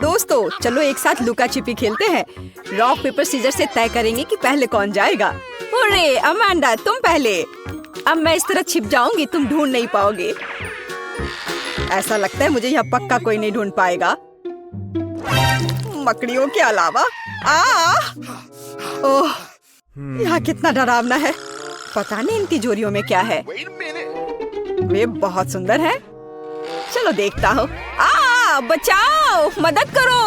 दोस्तों, चलो एक साथ लुका छिपी खेलते हैं। रॉक पेपर सीजर से तय करेंगे कि पहले कौन जाएगा। अरे अमांडा, तुम पहले। अब मैं इस तरह छिप जाऊंगी, तुम ढूंढ नहीं पाओगे। ऐसा लगता है मुझे यहाँ पक्का कोई नहीं ढूंढ पाएगा, मकड़ियों के अलावा। ओह, यहाँ कितना डरावना है। पता नहीं इन तिजोरियों में क्या है। वे बहुत सुंदर हैं। चलो देखता हूँ। बचाओ, मदद करो।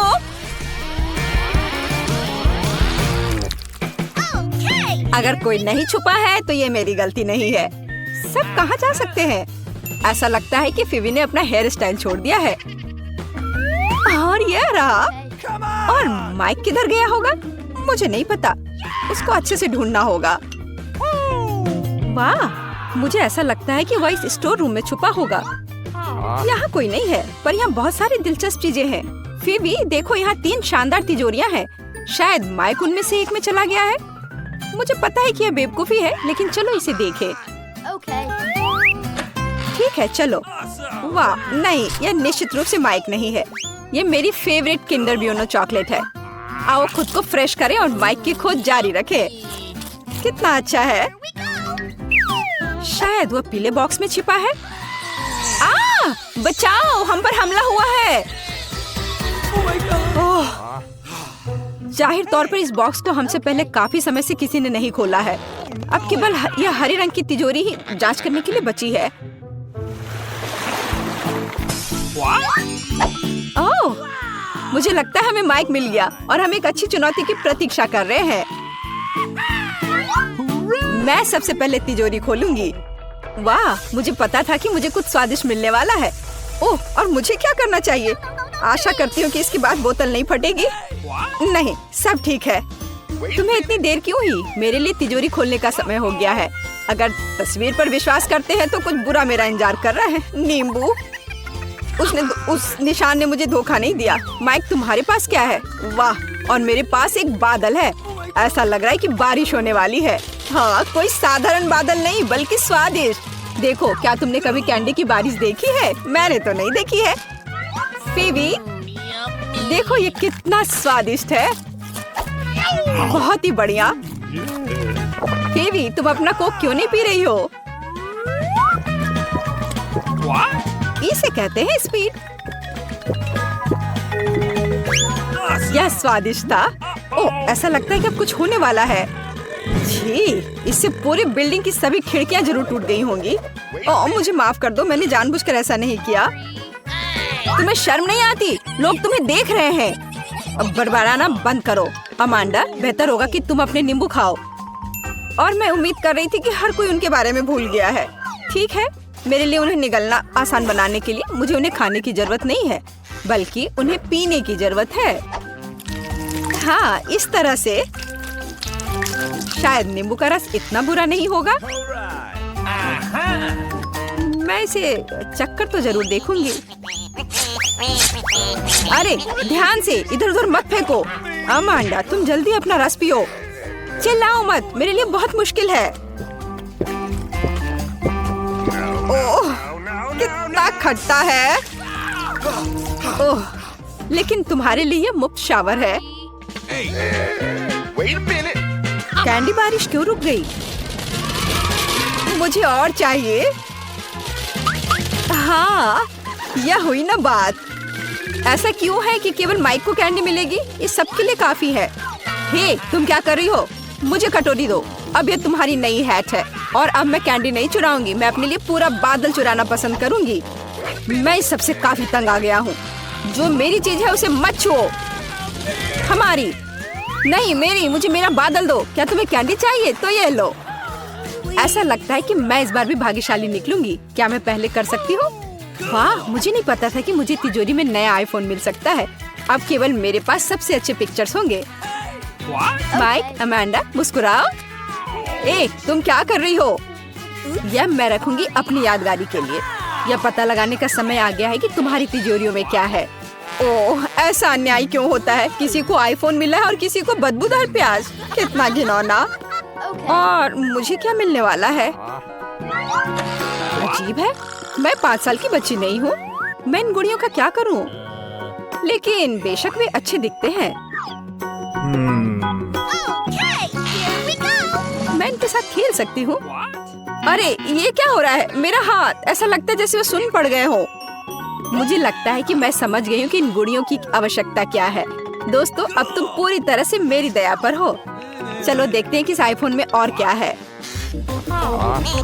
अगर कोई नहीं छुपा है तो ये मेरी गलती नहीं है। सब कहाँ जा सकते हैं? ऐसा लगता है कि फिवी ने अपना हेयर स्टाइल छोड़ दिया है। और ये रहा। और माइक किधर गया होगा? मुझे नहीं पता। उसको अच्छे से ढूंढना होगा। वाह, मुझे ऐसा लगता है कि वह इस स्टोर रूम में छुपा होगा। यहाँ कोई नहीं है, पर यहाँ बहुत सारी दिलचस्प चीजें हैं। फिवी देखो, यहाँ 3 शानदार तिजोरियाँ हैं। शायद माइक उनमें से एक में चला गया है। मुझे पता है कि यह बेवकूफी है, लेकिन चलो इसे देखें। ठीक है, चलो। वाह, नहीं, यह निश्चित रूप से माइक नहीं है। ये मेरी फेवरेट किंडर ब्यूनो चॉकलेट है। आओ खुद को फ्रेश करें और माइक की खोज जारी रखें। कितना अच्छा है। शायद वह पीले बॉक्स में छिपा है। बचाओ, हम पर हमला हुआ है। ओह, जाहिर तौर पर इस बॉक्स को हमसे पहले काफी समय से किसी ने नहीं खोला है। अब केवल यह हरे रंग की तिजोरी ही जांच करने के लिए बची है। ओह, मुझे लगता है हमें माइक मिल गया और हम एक अच्छी चुनौती की प्रतीक्षा कर रहे हैं। मैं सबसे पहले तिजोरी खोलूंगी। वाह, मुझे पता था कि मुझे कुछ स्वादिष्ट मिलने वाला है। ओह, और मुझे क्या करना चाहिए? आशा करती हूँ कि इसके बाद बोतल नहीं फटेगी। नहीं, सब ठीक है। तुम्हें इतनी देर क्यों हुई? मेरे लिए तिजोरी खोलने का समय हो गया है। अगर तस्वीर पर विश्वास करते हैं तो कुछ बुरा मेरा इंतजार कर रहा है। नींबू, उस निशान ने मुझे धोखा नहीं दिया। माइक, तुम्हारे पास क्या है? वाह, और मेरे पास एक बादल है। ऐसा लग रहा है कि बारिश होने वाली है। हाँ, कोई साधारण बादल नहीं, बल्कि स्वादिष्ट। देखो, क्या तुमने कभी कैंडी की बारिश देखी है? मैंने तो नहीं देखी है। फिवी, देखो ये कितना स्वादिष्ट है। बहुत ही बढ़िया। फिवी, तुम अपना कोक क्यों नहीं पी रही हो? इसे कहते हैं स्पीड। यह स्वादिष्ट था। ओह, ऐसा लगता है कि अब कुछ होने वाला है। जी, इससे पूरी बिल्डिंग की सभी खिड़कियां जरूर टूट गई होंगी। ओह, मुझे माफ कर दो, मैंने जानबूझकर ऐसा नहीं किया। तुम्हें शर्म नहीं आती? लोग तुम्हें देख रहे हैं। अब बड़बड़ाना बंद करो। अमांडा, बेहतर होगा कि तुम अपने नींबू खाओ। और मैं उम्मीद कर रही थी कि हर कोई उनके बारे में भूल गया है। ठीक है, मेरे लिए उन्हें निगलना आसान बनाने के लिए मुझे उन्हें खाने की जरूरत नहीं है, बल्कि उन्हें पीने की जरूरत है। हाँ, इस तरह से शायद नींबू का रस इतना बुरा नहीं होगा। मैं इसे चक्कर तो जरूर देखूंगी। अरे ध्यान से, इधर उधर मत फेंको। अमांडा, तुम जल्दी अपना रस पियो। चिल्लाओ मत, मेरे लिए बहुत मुश्किल है। ओह, कितना खट्टा है। ओह, लेकिन तुम्हारे लिए मुफ्त शावर है। कैंडी बारिश क्यों रुक गई? मुझे और चाहिए। हाँ, यह हुई ना बात। ऐसा क्यों है कि केवल माइक को कैंडी मिलेगी? ये सबके लिए काफी है। हे, तुम क्या कर रही हो? मुझे कटोरी दो। अब ये तुम्हारी नई हैट है और अब मैं कैंडी नहीं चुराऊंगी। मैं अपने लिए पूरा बादल चुराना पसंद करूंगी। मैं इस सबसे काफी तंग आ गया हूँ। जो मेरी चीज है उसे मत छुओ। हमारी नहीं, मेरी। मुझे मेरा बादल दो। क्या तुम्हें कैंडी चाहिए? तो ये लो। ऐसा लगता है कि मैं इस बार भी भाग्यशाली निकलूंगी। क्या मैं पहले कर सकती हूँ? वाह, मुझे नहीं पता था कि मुझे तिजोरी में नया आईफोन मिल सकता है। अब केवल मेरे पास सबसे अच्छे पिक्चर्स होंगे। Mic, Amanda, मुस्कुराओ। ए, तुम क्या कर रही हो? यह मैं रखूंगी अपनी यादगारी के लिए। यह पता लगाने का समय आ गया है कि तुम्हारी तिजोरियों में क्या है। ओह, ऐसा अन्याय क्यों होता है? किसी को आईफोन मिला है और किसी को बदबूदार प्याज। कितना घिनौना। और मुझे क्या मिलने वाला है? अजीब है, मैं 5 साल की बच्ची नहीं हूँ। मैं इन गुड़ियों का क्या करूँ? लेकिन बेशक वे अच्छे दिखते हैं। मैं इनके साथ खेल सकती हूँ। अरे ये क्या हो रहा है? मेरा हाथ ऐसा लगता है जैसे वो सुन्न पड़ गए हो। मुझे लगता है कि मैं समझ गई हूँ कि इन गुड़ियों की आवश्यकता क्या है। दोस्तों, अब तुम पूरी तरह से मेरी दया पर हो। चलो देखते हैं कि इस आईफोन में और क्या है।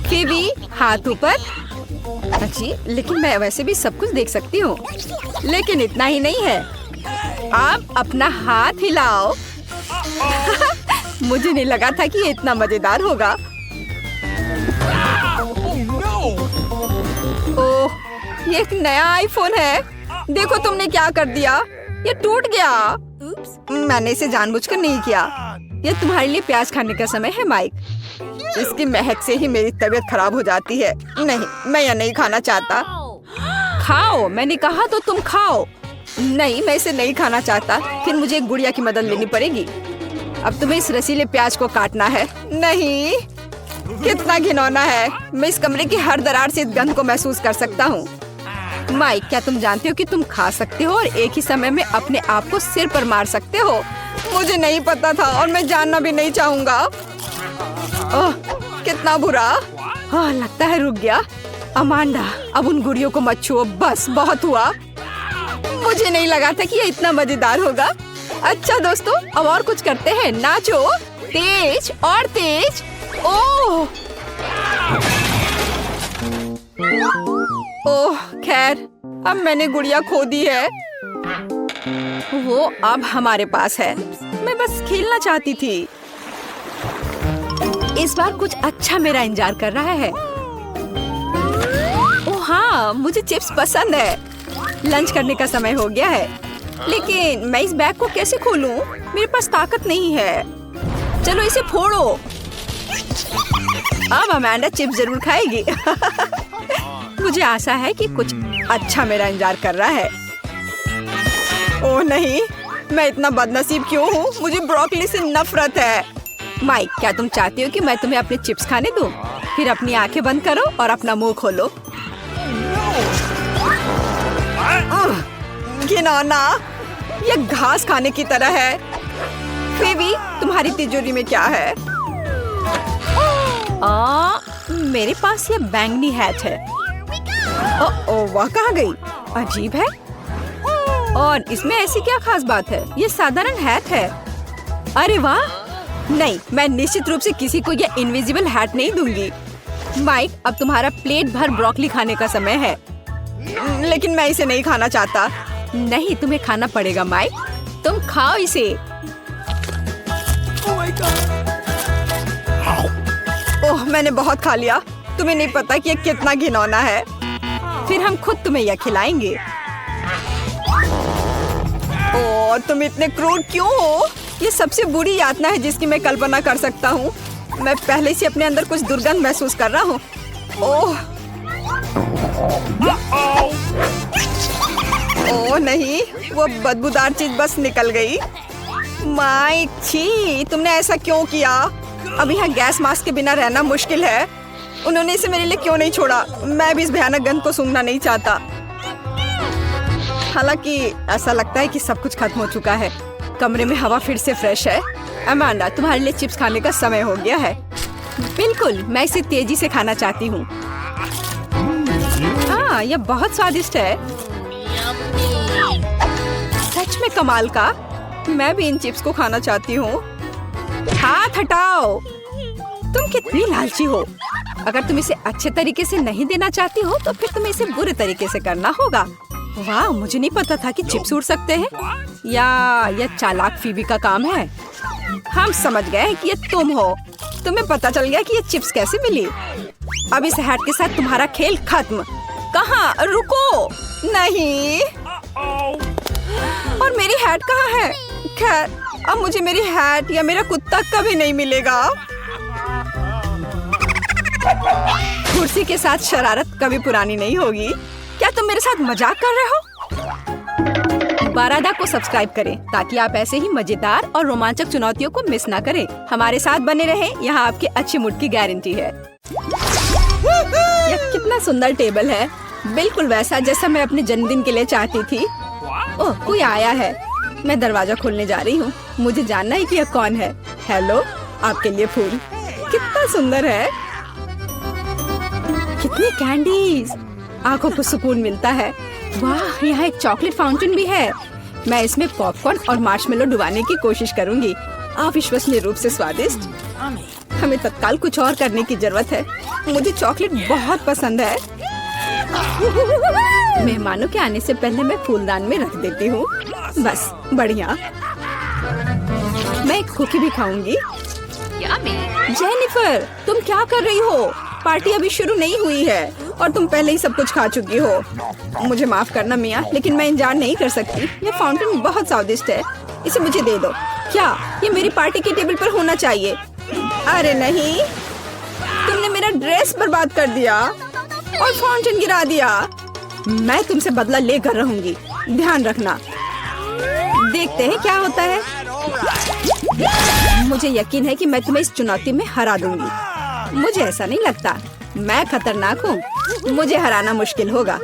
फिवी, हाथ ऊपर। जी, लेकिन मैं वैसे भी सब कुछ देख सकती हूँ। लेकिन इतना ही नहीं है, आप अपना हाथ हिलाओ। मुझे नहीं लगा था कि ये इतना मजेदार होगा। ओह, ये एक नया आईफोन है। देखो तुमने क्या कर दिया, ये टूट गया। मैंने इसे जानबूझकर नहीं किया। ये तुम्हारे लिए प्याज खाने का समय है माइक। इसकी महक से ही मेरी तबीयत खराब हो जाती है। नहीं, मैं यह नहीं खाना चाहता। खाओ, मैंने कहा तो तुम खाओ। नहीं, मैं इसे नहीं खाना चाहता। फिर मुझे एक गुड़िया की मदद लेनी पड़ेगी। अब तुम्हें इस रसीले प्याज को काटना है। नहीं, कितना घिनौना है। मैं इस कमरे की हर दरार से इस गंध को महसूस कर सकता हूँ। माइक, क्या तुम जानते हो कि तुम खा सकते हो और एक ही समय में अपने आप को सिर पर मार सकते हो? मुझे नहीं पता था और मैं जानना भी नहीं चाहूँगा। ओह, कितना बुरा। लगता है रुक गया। अमांडा, अब उन गुड़ियों को मत छुओ। बस, बहुत हुआ। मुझे नहीं लगा था कि ये इतना मजेदार होगा। अच्छा दोस्तों, अब और कुछ करते हैं। नाचो, तेज और तेज। ओह खैर, अब मैंने गुड़िया खो दी है। वो अब हमारे पास है। मैं बस खेलना चाहती थी। इस बार कुछ अच्छा मेरा इंतजार कर रहा है। ओह हाँ, मुझे चिप्स पसंद है। लंच करने का समय हो गया है। लेकिन मैं इस बैग को कैसे खोलूं? मेरे पास ताकत नहीं है। चलो इसे फोड़ो। अब अमांडा चिप्स जरूर खाएगी। मुझे आशा है कि कुछ अच्छा मेरा इंतजार कर रहा है। ओह नहीं, मैं इतना बदनसीब क्यों हूँ? मुझे ब्रोकली से नफरत है। माइक, क्या तुम चाहती हो कि मैं तुम्हें अपने चिप्स खाने दूं? फिर अपनी आंखें बंद करो और अपना मुंह खोलो। घिनौना, ये घास खाने की तरह है। फिवी, तुम्हारी तिजोरी में क्या है? मेरे पास ये बैंगनी हैट है। वह कहाँ गई? अजीब है। और इसमें ऐसी क्या खास बात है? ये साधारण हैट है। अरे वाह! नहीं, मैं निश्चित रूप से किसी को ये इनविजिबल हैट नहीं दूंगी। माइक, अब तुम्हारा प्लेट भर ब्रोकली खाने का समय है। लेकिन मैं इसे नहीं खाना चाहता। नहीं, तुम्हें खाना पड़ेगा माइक। तुम खाओ इसे। ओह, मैंने बहुत खा लिया। तुम्हें नहीं पता कि ये कितना घिनौना है। फिर हम खुद तुम्हें यह खिलाएंगे। ओह, तुम इतने क्रूर क्यों हो? ये सबसे बुरी यातना है जिसकी मैं कल्पना कर सकता हूँ। मैं पहले से अपने अंदर कुछ दुर्गंध महसूस कर रहा हूँ। ओह नहीं, वो बदबूदार चीज बस निकल गई। माइक, छी, तुमने ऐसा क्यों किया? अब यहाँ गैस मास्क के बिना रहना मुश्किल है। उन्होंने इसे मेरे लिए क्यों नहीं छोड़ा? मैं भी इस भयानक गंध को सूंघना नहीं चाहता। हालांकि ऐसा लगता है कि सब कुछ खत्म हो चुका है। कमरे में हवा फिर से फ्रेश है। अमांडा, तुम्हारे लिए चिप्स खाने का समय हो गया है। बिल्कुल, मैं इसे तेजी से खाना चाहती हूँ। हाँ, यह बहुत स्वादिष्ट है। सच में कमाल का। मैं भी इन चिप्स को खाना चाहती हूँ। हाथ हटाओ। तुम कितनी लालची हो। अगर तुम इसे अच्छे तरीके से नहीं देना चाहती हो तो फिर तुम्हें इसे बुरे तरीके से करना होगा। वाह, मुझे नहीं पता था कि चिप्स उड़ सकते हैं। या यह चालाक फीबी का काम है। हम समझ गए कि ये तुम हो। तुम्हें पता चल गया कि ये चिप्स कैसे मिली। अब इस हैट के साथ तुम्हारा खेल खत्म। कहाँ? रुको। नहीं। और मेरी हैट कहाँ है? खैर, अब मुझे मेरी हैट या मेरा कुत्ता कभी नहीं मिलेगा। कुर्सी के साथ शरारत कभी पुरानी नहीं होगी। क्या तुम मेरे साथ मजाक कर रहे हो? बारादा को सब्सक्राइब करें ताकि आप ऐसे ही मजेदार और रोमांचक चुनौतियों को मिस ना करें। हमारे साथ बने रहें, यहाँ आपके अच्छे मूड की गारंटी है। यह कितना सुंदर टेबल है, बिल्कुल वैसा जैसा मैं अपने जन्मदिन के लिए चाहती थी। ओह, कोई आया है। मैं दरवाजा खोलने जा रही हूँ। मुझे जानना है कि यह कौन है। हेलो, आपके लिए फूल। कितना सुंदर है। कितनी कैंडीज, आंखों को सुकून मिलता है। वाह, यहाँ एक चॉकलेट फाउंटेन भी है। मैं इसमें पॉपकॉर्न और मार्शमेलो डुबाने की कोशिश करूंगी। अविश्वसनीय रूप से स्वादिष्ट। हमें तत्काल कुछ और करने की जरूरत है। मुझे चॉकलेट बहुत पसंद है। मेहमानों के आने से पहले मैं फूलदान में रख देती हूँ। बस, बढ़िया। मैं एक कुकी भी खाऊंगी। जेनिफर, तुम क्या कर रही हो? पार्टी अभी शुरू नहीं हुई है और तुम पहले ही सब कुछ खा चुकी हो। मुझे माफ करना मिया, लेकिन मैं इंतजार नहीं कर सकती। ये फाउंटेन बहुत स्वादिष्ट है। इसे मुझे दे दो। क्या ये मेरी पार्टी के टेबल पर होना चाहिए? अरे नहीं, तुमने मेरा ड्रेस बर्बाद कर दिया और फाउंटेन गिरा दिया। मैं तुमसे बदला लेकर रहूंगी, ध्यान रखना। देखते हैं क्या होता है। मुझे यकीन है कि मैं तुम्हें इस चुनौती में हरा दूंगी। मुझे ऐसा नहीं लगता। मैं खतरनाक हूँ। मुझे हराना मुश्किल होगा।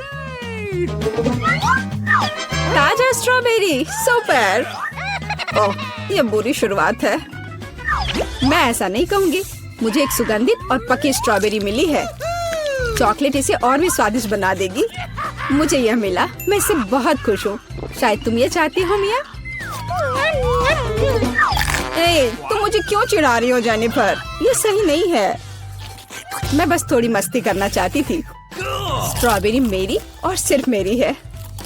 ताजा स्ट्रॉबेरी, सुपर। ओह, ये बुरी शुरुआत है। मैं ऐसा नहीं कहूँगी। मुझे एक सुगंधित और पकी स्ट्रॉबेरी मिली है। चॉकलेट इसे और भी स्वादिष्ट बना देगी। मुझे यह मिला, मैं इससे बहुत खुश हूँ। शायद तुम ये चाहती हो मिया। तुम मुझे क्यों चिढ़ा रही हो जेनिफर? ये सही नहीं है। मैं बस थोड़ी मस्ती करना चाहती थी। स्ट्रॉबेरी मेरी और सिर्फ मेरी है।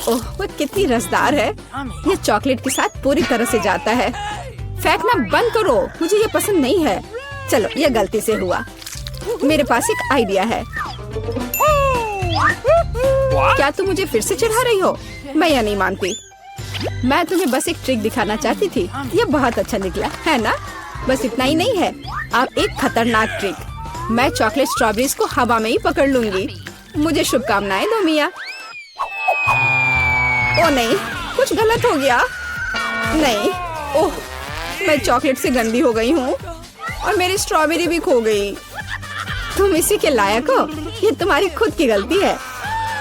ओह, वो कितनी रसदार है। ये चॉकलेट के साथ पूरी तरह से जाता है। फेंकना बंद करो, मुझे ये पसंद नहीं है। चलो, ये गलती से हुआ। मेरे पास एक आइडिया है। क्या तुम मुझे फिर से चढ़ा रही हो? मैं यह नहीं मानती। मैं तुम्हें बस एक ट्रिक दिखाना चाहती थी। ये बहुत अच्छा निकला है ना? बस इतना ही नहीं है, अब एक खतरनाक ट्रिक। मैं चॉकलेट स्ट्रॉबेरीज को हवा में ही पकड़ लूंगी। मुझे शुभकामनाएं दो मिया। ओ नहीं, कुछ गलत हो गया। नहीं, ओह, मैं चॉकलेट से गंदी हो गई हूँ और मेरी स्ट्रॉबेरी भी खो गई। तुम इसी के लायक हो। ये तुम्हारी खुद की गलती है।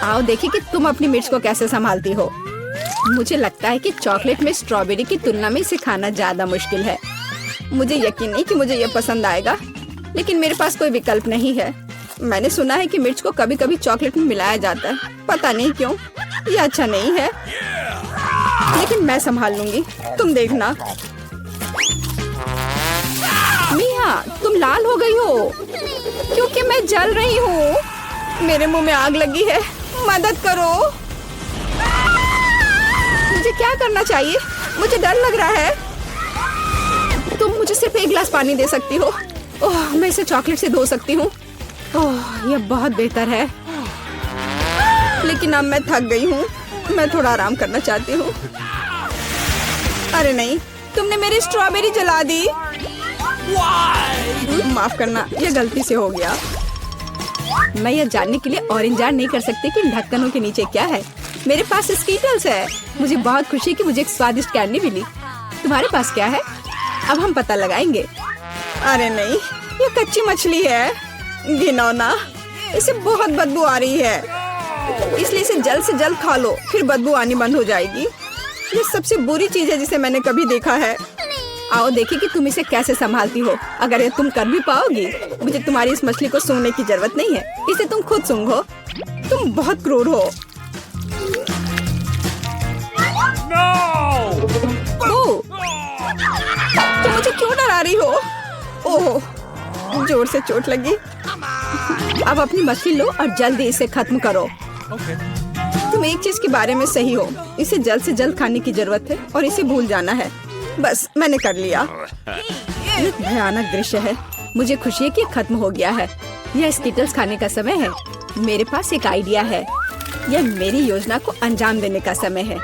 आओ देखिए कि तुम अपनी मिर्च को कैसे संभालती हो। मुझे लगता है कि चॉकलेट में स्ट्रॉबेरी की तुलना में इसे खाना ज्यादा मुश्किल है। मुझे यकीन नहीं कि मुझे ये पसंद आएगा, लेकिन मेरे पास कोई विकल्प नहीं है। मैंने सुना है कि मिर्च को कभी कभी चॉकलेट में मिलाया जाता है। पता नहीं क्यों। ये अच्छा नहीं है, लेकिन मैं संभाल लूंगी। तुम देखना। मिया, तुम लाल हो गई हो क्योंकि मैं जल रही हूँ। मेरे मुंह में आग लगी है। मदद करो। मुझे क्या करना चाहिए? मुझे डर लग रहा है। तुम मुझे सिर्फ एक गिलास पानी दे सकती हो। ओह, मैं इसे चॉकलेट से धो सकती हूँ। ओह, यह बहुत बेहतर है। लेकिन अब मैं थक गई हूँ। मैं थोड़ा आराम करना चाहती हूँ। अरे नहीं, तुमने मेरी स्ट्रॉबेरी जला दी। माफ करना, यह गलती से हो गया। मैं यह जानने के लिए और इंतजार नहीं कर सकती कि इन ढक्कनों के नीचे क्या है। मेरे पास स्कीटल्स है। मुझे बहुत खुशी है कि मुझे एक स्वादिष्ट कैंडी मिली। तुम्हारे पास क्या है? अब हम पता लगाएंगे। अरे नहीं, ये कच्ची मछली है। घिनौना, इसे बहुत बदबू आ रही है, इसलिए इसे जल्द से जल्द खा लो, फिर बदबू आनी बंद हो जाएगी। ये सबसे बुरी चीज है जिसे मैंने कभी देखा है। आओ देखिए कि तुम इसे कैसे संभालती हो। अगर ये तुम कर भी पाओगी, मुझे तुम्हारी इस मछली को सूंघने की जरूरत नहीं है। इसे तुम खुद सूंघो। तुम बहुत क्रूर हो। ओह, तुम मुझे क्यों डरा रही हो? ओह, जोर से चोट लगी। अब अपनी मछली लो और जल्दी इसे खत्म करो। तुम एक चीज के बारे में सही हो। इसे जल्द से जल्द खाने की जरूरत है और इसे भूल जाना है। बस, मैंने कर लिया। ये भयानक दृश्य है। मुझे खुशी है कि खत्म हो गया है। यह स्कीटल्स खाने का समय है। मेरे पास एक आइडिया है। यह मेरी योजना को अंजाम देने का समय है।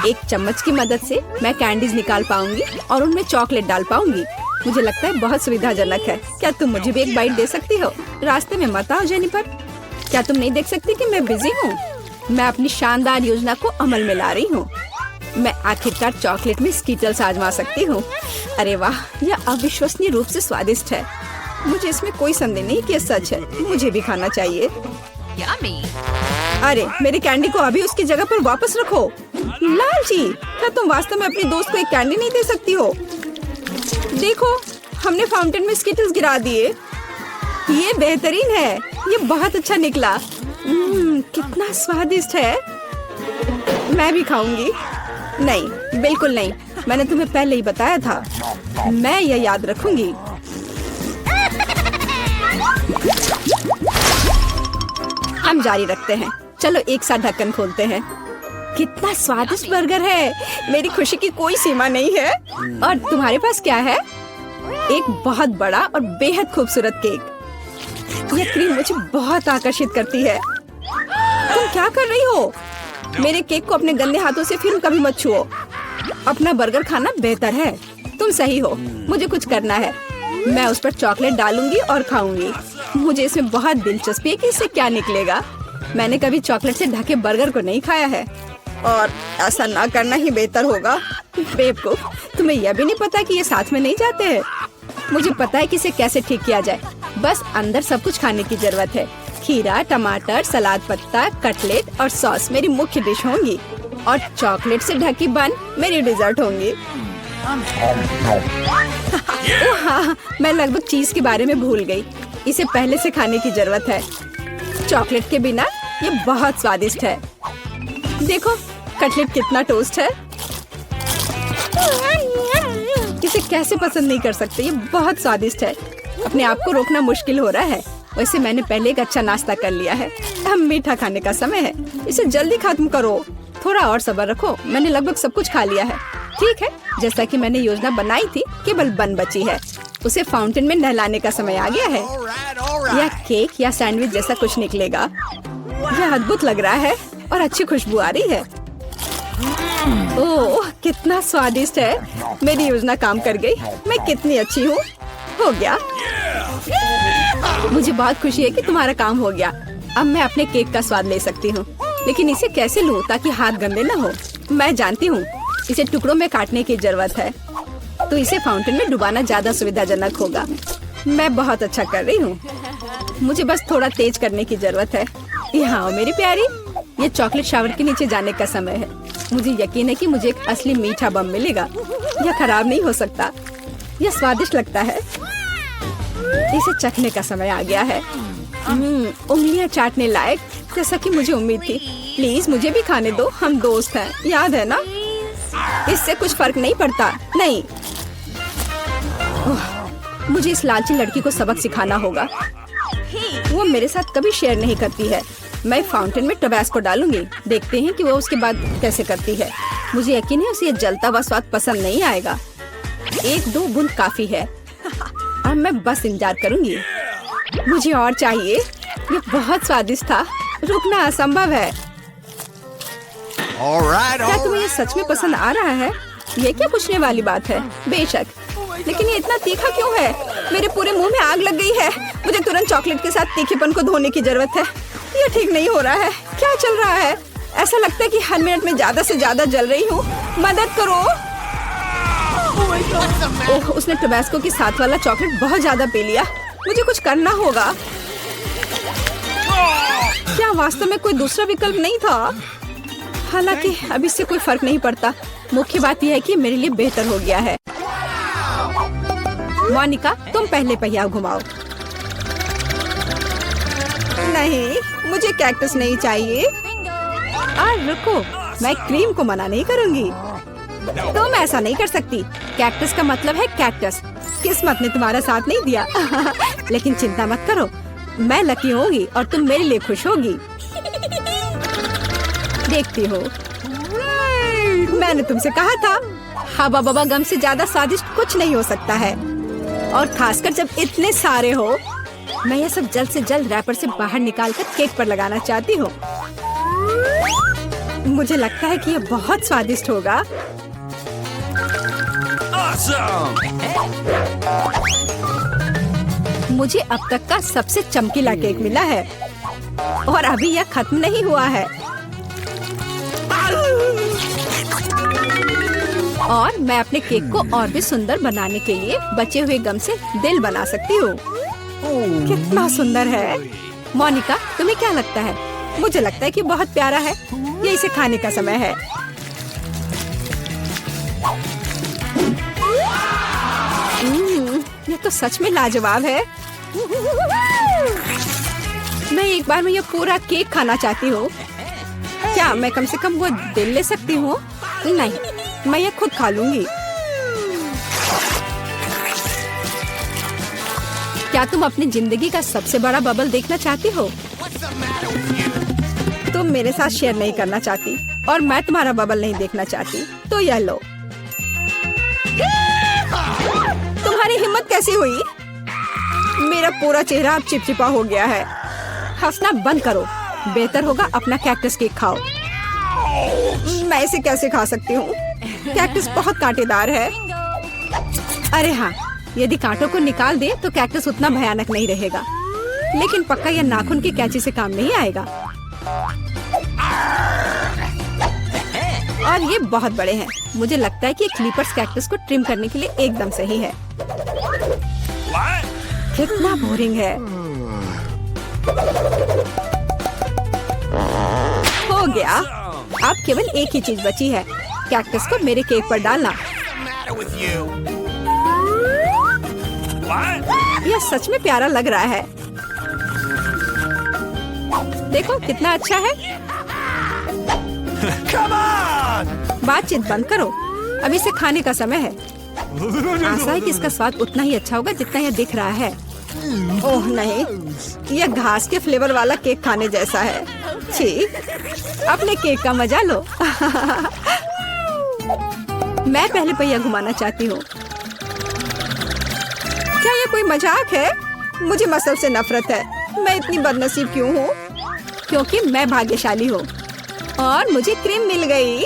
एक चम्मच की मदद से मैं कैंडीज निकाल पाऊंगी और उनमें चॉकलेट डाल पाऊंगी। मुझे लगता है बहुत सुविधाजनक है। क्या तुम मुझे भी एक बाइट दे सकती हो? रास्ते में मत आओ जेनिफर। क्या तुम नहीं देख सकती कि मैं बिजी हूँ? मैं अपनी शानदार योजना को अमल में ला रही हूँ। मैं आखिरकार चॉकलेट में स्कीटल्स आजमा सकती हूँ। अरे वाह, यह अविश्वसनीय रूप से स्वादिष्ट है। मुझे इसमें कोई संदेह नहीं कि यह सच है। मुझे भी खाना चाहिए। अरे, मेरी कैंडी को अभी उसकी जगह पर वापस रखो। लालची, क्या तुम वास्तव में अपने दोस्त को एक कैंडी नहीं दे सकती हो? देखो, हमने फाउंटेन में स्किटल्स गिरा दिए। ये बेहतरीन है, ये बहुत अच्छा निकला। कितना स्वादिष्ट है। मैं भी खाऊंगी। नहीं, बिल्कुल नहीं, मैंने तुम्हें पहले ही बताया था। मैं यह याद रखूंगी। हम जारी रखते हैं। चलो एक साथ ढक्कन खोलते हैं। कितना स्वादिष्ट बर्गर है। मेरी खुशी की कोई सीमा नहीं है। और तुम्हारे पास क्या है? एक बहुत बड़ा और बेहद खूबसूरत केक। यह क्रीम मुझे बहुत आकर्षित करती है। तुम क्या कर रही हो? मेरे केक को अपने गंदे हाथों से फिर कभी मत छुओ। अपना बर्गर खाना बेहतर है। तुम सही हो, मुझे कुछ करना है। मैं उस पर चॉकलेट डालूंगी और खाऊंगी। मुझे इसमें बहुत दिलचस्पी है कि इससे क्या निकलेगा। मैंने कभी चॉकलेट से ढके बर्गर को नहीं खाया है और ऐसा ना करना ही बेहतर होगा। बेवकूफ, तुम्हें यह भी नहीं पता कि ये साथ में नहीं जाते हैं। मुझे पता है कि इसे कैसे ठीक किया जाए। बस अंदर सब कुछ खाने की जरूरत है। खीरा, टमाटर, सलाद पत्ता, कटलेट और सॉस मेरी मुख्य डिश होंगी और चॉकलेट से ढकी बन मेरी डिजर्ट होंगी। हाँ, मैं लगभग चीज के बारे में भूल गई। इसे पहले से खाने की जरूरत है। चॉकलेट के बिना ये बहुत स्वादिष्ट है। देखो, कटलेट कितना टोस्ट है। इसे कैसे पसंद नहीं कर सकते। ये बहुत स्वादिष्ट है। अपने आप को रोकना मुश्किल हो रहा है। वैसे मैंने पहले एक अच्छा नाश्ता कर लिया है। अब मीठा खाने का समय है। इसे जल्दी खत्म करो। थोड़ा और सब्र रखो। मैंने लगभग सब कुछ खा लिया है। ठीक है, जैसा कि मैंने योजना बनाई थी, केवल बन बची है। उसे फाउंटेन में नहलाने का समय आ गया है। यह केक या सैंडविच जैसा कुछ निकलेगा। यह अद्भुत लग रहा है और अच्छी खुशबू आ रही है। ओह, कितना स्वादिष्ट है। मेरी योजना काम कर गई। मैं कितनी अच्छी हूँ। हो गया। मुझे बहुत खुशी है कि तुम्हारा काम हो गया। अब मैं अपने केक का स्वाद ले सकती हूँ, लेकिन इसे कैसे लूँ ताकि हाथ गंदे न हो। मैं जानती हूँ, इसे टुकड़ों में काटने की जरूरत है, तो इसे फाउंटेन में डुबाना ज्यादा सुविधाजनक होगा। मैं बहुत अच्छा कर रही हूँ। मुझे बस थोड़ा तेज करने की जरूरत है। यहाँ मेरी प्यारी, ये चॉकलेट शावर के नीचे जाने का समय है। मुझे यकीन है कि मुझे एक असली मीठा बम मिलेगा। यह खराब नहीं हो सकता। यह स्वादिष्ट लगता है। इसे चखने का समय आ गया है। उंगलियां चाटने लायक, जैसा कि मुझे उम्मीद थी। प्लीज मुझे भी खाने दो। हम दोस्त हैं, याद है ना? इससे कुछ फर्क नहीं पड़ता। नहीं, मुझे इस लालची लड़की को सबक सिखाना होगा। वो मेरे साथ कभी शेयर नहीं करती है। मैं फाउंटेन में टबैस्को डालूंगी। देखते हैं कि वो उसके बाद कैसे करती है। मुझे यकीन है उसे ये जलता हुआ स्वाद पसंद नहीं आएगा। 1-2 बूंद काफी है। अब मैं बस इंतजार करूंगी। मुझे और चाहिए। ये बहुत स्वादिष्ट था। रुकना असंभव है। क्या तुम्हें ये सच में पसंद आ रहा है? ये क्या पूछने वाली बात है? बेशक, लेकिन ये इतना तीखा क्यों है? मेरे पूरे मुंह में आग लग गई है। मुझे तुरंत चॉकलेट के साथ तीखेपन को धोने की जरूरत है। ये ठीक नहीं हो रहा है। क्या चल रहा है? ऐसा लगता है कि हर मिनट में ज्यादा से ज्यादा जल रही हूँ। मदद करो। ओह, उसने टबैस्को के साथ वाला चॉकलेट बहुत ज्यादा पी लिया। मुझे कुछ करना होगा। क्या वास्तव में कोई दूसरा विकल्प नहीं था? हालांकि अब इससे कोई फर्क नहीं पड़ता। मुख्य बात यह है कि मेरे लिए बेहतर हो गया है। मोनिका, तुम पहले पहिया घुमाओ। नहीं, मुझे कैक्टस नहीं चाहिए। रुको, मैं क्रीम को मना नहीं करूंगी। तुम ऐसा नहीं कर सकती। कैक्टस का मतलब है कैक्टस। किस्मत ने तुम्हारा साथ नहीं दिया। लेकिन चिंता मत करो, मैं लकी होगी और तुम मेरे लिए खुश होगी। देखती हो, मैंने तुमसे कहा था। हवा बाबा गम से ज्यादा स्वादिष्ट कुछ नहीं हो सकता है, और खासकर जब इतने सारे हो। मैं यह सब जल्द से जल्द रैपर से बाहर निकालकर केक पर लगाना चाहती हूँ। मुझे लगता है कि यह बहुत स्वादिष्ट होगा। मुझे अब तक का सबसे चमकीला केक मिला है और अभी यह खत्म नहीं हुआ है। और मैं अपने केक को और भी सुंदर बनाने के लिए बचे हुए गम से दिल बना सकती हूँ। कितना सुंदर है। मोनिका, तुम्हें क्या लगता है? मुझे लगता है कि बहुत प्यारा है। ये इसे खाने का समय है। सच में लाजवाब है। मैं एक बार में ये पूरा केक खाना चाहती हूँ। क्या मैं कम से कम वो दिल ले सकती हूँ? नहीं, मैं ये खुद खा लूंगी। क्या तुम अपनी जिंदगी का सबसे बड़ा बबल देखना चाहती हो? तुम मेरे साथ शेयर नहीं करना चाहती और मैं तुम्हारा बबल नहीं देखना चाहती, तो यह लो। तुम्हारी हिम्मत कैसी हुई? मेरा पूरा चेहरा अब चिपचिपा हो गया है। हंसना बंद करो। बेहतर होगा अपना कैक्टस केक खाओ। मैं इसे कैसे खा सकती हूँ? कैक्टस बहुत कांटेदार है। अरे हाँ, यदि कांटों को निकाल दे तो कैक्टस उतना भयानक नहीं रहेगा, लेकिन पक्का यह नाखून की कैंची से काम नहीं आएगा। और ये बहुत बड़े हैं। मुझे लगता है कि क्लिपर्स कैक्टस को ट्रिम करने के लिए एकदम सही है। कितना बोरिंग है। हो गया। अब केवल एक ही चीज बची है, कैक्टस को मेरे केक पर डालना। यह सच में प्यारा लग रहा है। देखो कितना अच्छा है। बातचीत बंद करो, अब इसे खाने का समय है। आशा है कि इसका स्वाद उतना ही अच्छा होगा जितना यह दिख रहा है। ओह नहीं, यह घास के फ्लेवर वाला केक खाने जैसा है। छी, अपने केक का मजा लो। मैं पहले पहिया घुमाना चाहती हूँ। क्या ये कोई मजाक है? मुझे मसल से नफरत है। मैं इतनी बदनसीब क्यों हूँ? क्योंकि मैं भाग्यशाली हूँ और मुझे क्रीम मिल गई।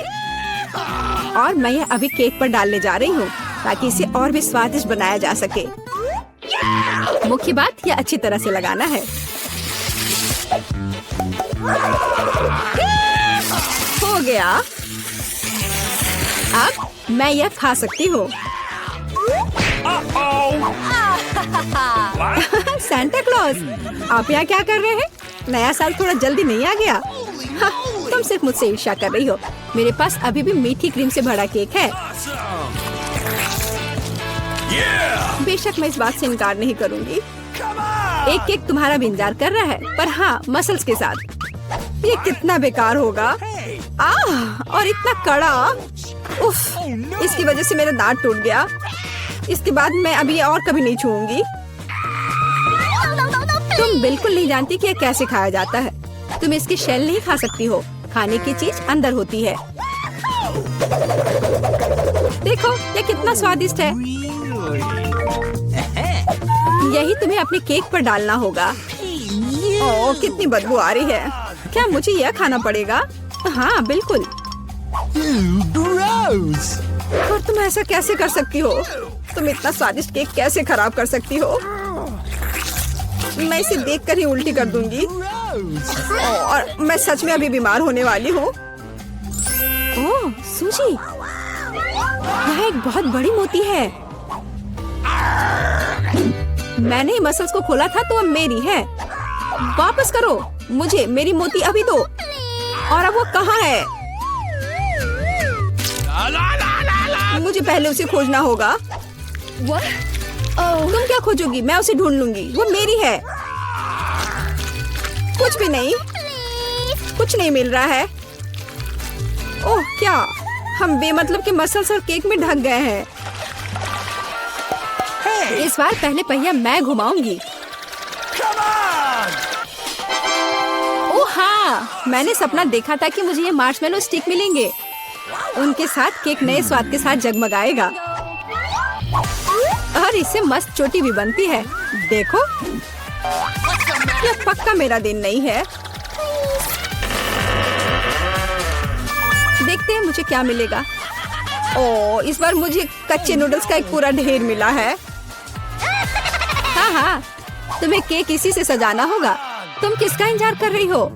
और मैं यह अभी केक पर डालने जा रही हूँ ताकि इसे और भी स्वादिष्ट बनाया जा सके। मुख्य बात यह अच्छी तरह से लगाना है। हो गया। अब मैं यह खा सकती हूँ। सांता क्लॉज, आप यहाँ क्या कर रहे हैं? नया साल थोड़ा जल्दी नहीं आ गया? हाँ, तुम सिर्फ मुझसे ईर्ष्या कर रही हो। मेरे पास अभी भी मीठी क्रीम से भरा केक है। बेशक मैं इस बात से इनकार नहीं करूंगी। एक केक तुम्हारा भी इंतजार कर रहा है, पर हाँ, मसल्स के साथ। ये कितना बेकार होगा। और इतना कड़ा। उफ, इसकी वजह से मेरा दांत टूट गया। इसके बाद मैं अभी और कभी नहीं छूऊंगी। तुम बिल्कुल नहीं जानती कि यह कैसे खाया जाता है। तुम इसकी शेल नहीं खा सकती हो। खाने की चीज अंदर होती है। देखो ये कितना स्वादिष्ट है। यही तुम्हें अपने केक पर डालना होगा। ओह, कितनी बदबू आ रही है। क्या मुझे यह खाना पड़ेगा? हाँ बिल्कुल। और तुम ऐसा कैसे कर सकती हो? तुम इतना स्वादिष्ट केक कैसे खराब कर सकती हो? मैं इसे देखकर ही उल्टी कर दूंगी। और मैं सच में अभी बीमार होने वाली हूँ। ओह सूजी, यह एक बहुत बड़ी मोती है। मैंने मसल्स को खोला था तो अब मेरी है। वापस करो मुझे मेरी मोती अभी दो। और अब वो कहाँ है? मुझे पहले उसे खोजना होगा। तुम क्या खोजोगी? मैं उसे ढूंढ लूंगी। वो मेरी है। कुछ भी नहीं, कुछ नहीं मिल रहा है। ओह क्या, हम बेमतलब के मसल्स और केक में ढक गए हैं। इस बार पहले पहिया मैं घुमाऊंगी। ओह हाँ, मैंने सपना देखा था कि मुझे ये मार्शमेलो स्टिक मिलेंगे। उनके साथ केक नए स्वाद के साथ जगमगाएगा और इससे मस्त चोटी भी बनती है। देखो, यह पक्का मेरा दिन नहीं है। देखते हैं मुझे क्या मिलेगा। ओह, इस बार मुझे कच्चे नूडल्स का एक पूरा ढेर मिला है। हाँ हाँ, तुम्हें केक इसी से सजाना होगा। तुम किसका इंतजार कर रही हो?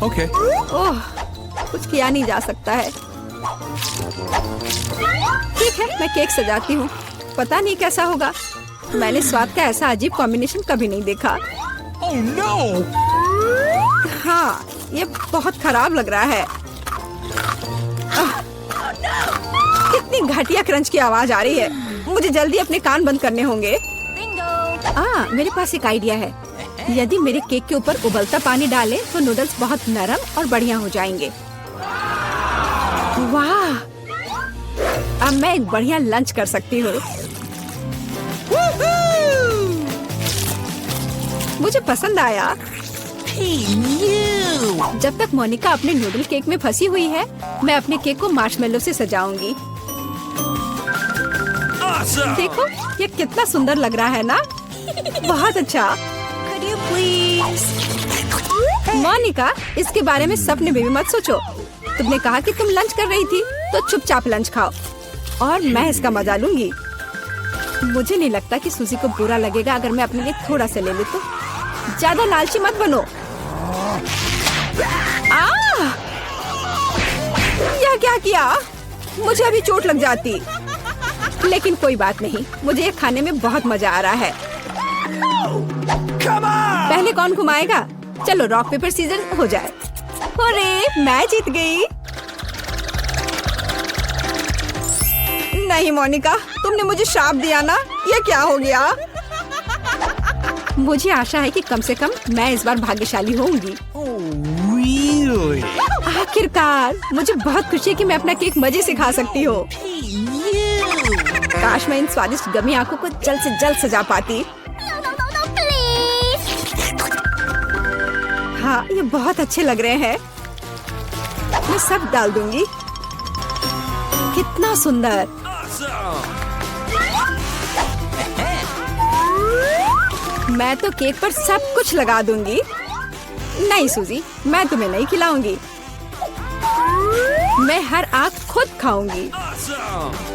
Okay. ओह, कुछ किया नहीं जा सकता है। ठीक है, मैं केक सजाती हूँ। पता नहीं कैसा होगा। मैंने स्वाद का ऐसा अजीब कॉम्बिनेशन कभी नहीं देखा। Oh no! हाँ, ये बहुत खराब लग रहा है। कितनी घटिया क्रंच की आवाज आ रही है। मुझे जल्दी अपने कान बंद करने होंगे। मेरे पास एक आइडिया है। यदि मेरे केक के ऊपर उबलता पानी डालें तो नूडल्स बहुत नरम और बढ़िया हो जाएंगे। वाह! अब मैं एक बढ़िया लंच कर सकती हूँ। मुझे पसंद आया। जब तक मोनिका अपने नूडल केक में फंसी हुई है, मैं अपने केक को मार्शमेलो से सजाऊंगी। Awesome! देखो, ये कितना सुंदर लग रहा है ना? बहुत अच्छा। मोनिका, इसके बारे में सपने में भी मत सोचो। तुमने कहा कि तुम लंच कर रही थी, तो चुपचाप लंच खाओ और मैं इसका मजा लूंगी। मुझे नहीं लगता कि सूजी को बुरा लगेगा अगर मैं अपने लिए थोड़ा सा ले लूं तो। ज्यादा लालची मत बनो। यह क्या किया? मुझे अभी चोट लग जाती। लेकिन कोई बात नहीं, मुझे ये खाने में बहुत मजा आ रहा है। पहले कौन घुमाएगा? चलो रॉक पेपर सीजर हो जाए। अरे मैं जीत गई। नहीं मोनिका, तुमने मुझे श्राप दिया ना? ये क्या हो गया? मुझे आशा है कि कम से कम मैं इस बार भाग्यशाली होंगी। Really? आखिरकार मुझे बहुत खुशी है कि मैं अपना केक मजे से खा सकती हूँ। काश मैं इन स्वादिष्ट गमी आंखों को जल्द से जल्द सजा पाती। हाँ, ये बहुत अच्छे लग रहे हैं। मैं सब डाल दूंगी। कितना सुंदर। मैं तो केक पर सब कुछ लगा दूंगी। नहीं सूजी, मैं तुम्हें नहीं खिलाऊंगी। मैं हर आंख खुद खाऊंगी।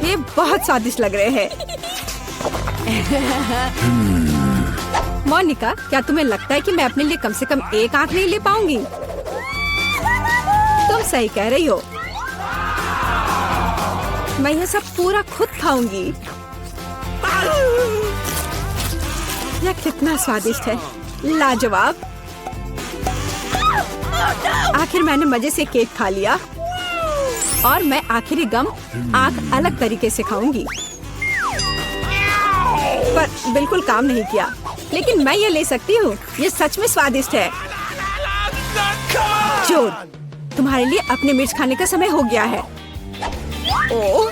ये बहुत स्वादिष्ट लग रहे हैं। मोनिका, क्या तुम्हें लगता है कि मैं अपने लिए कम से कम एक आंख नहीं ले पाऊंगी? तुम सही कह रही हो। मैं यह सब पूरा खुद खाऊंगी। यह कितना स्वादिष्ट है, लाजवाब। आखिर मैंने मजे से केक खा लिया और मैं आखिरी गम आंख अलग तरीके से खाऊंगी। पर बिल्कुल काम नहीं किया, लेकिन मैं ये ले सकती हूँ। ये सच में स्वादिष्ट है। जोर, तुम्हारे लिए अपने मिर्च खाने का समय हो गया है। ओह,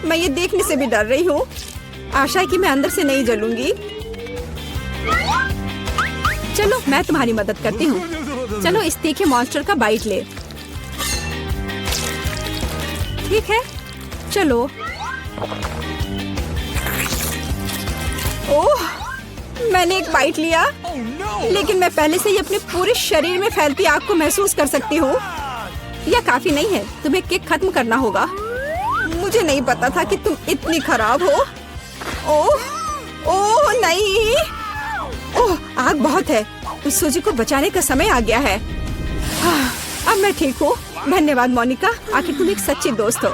मैं ये देखने से भी डर रही हूँ। आशा है कि मैं अंदर से नहीं जलूंगी। चलो मैं तुम्हारी मदद करती हूँ। चलो इस तीखे मॉन्स्टर का बाइट ले। ठीक है, चलो। ओह, मैंने एक बाइट लिया, लेकिन मैं पहले से ही अपने पूरे शरीर में फैलती आग को महसूस कर सकती हूँ। यह काफी नहीं है, तुम्हें केक खत्म करना होगा। मुझे नहीं पता था कि तुम इतनी खराब हो। ओह, ओह नहीं। ओह, आग बहुत है। इस सूजी को बचाने का समय आ गया है। अब मैं ठीक हूँ। धन्यवाद मोनिका, आखिर तुम एक सच्ची दोस्त हो।